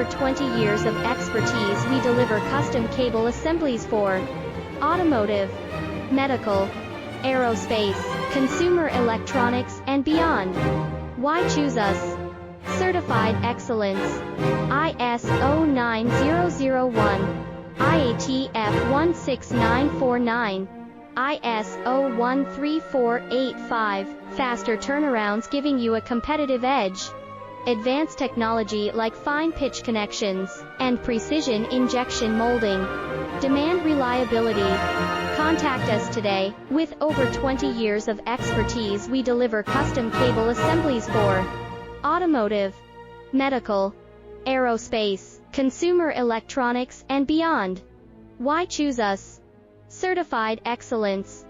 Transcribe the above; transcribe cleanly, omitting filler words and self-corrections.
over 20 years of expertise, we deliver custom cable assemblies for automotive, medical, aerospace, consumer electronics, and beyond. Why choose us? Certified excellence. IS9100, IATF 16949, ISO 13485, faster turnarounds giving you a competitive edge. Advanced technology like fine pitch connections and precision injection molding. Demand reliability. Contact us today. With over 20 years of expertise, we deliver custom cable assemblies for automotive, medical, aerospace, consumer electronics, and beyond. Why choose us? Certified excellence.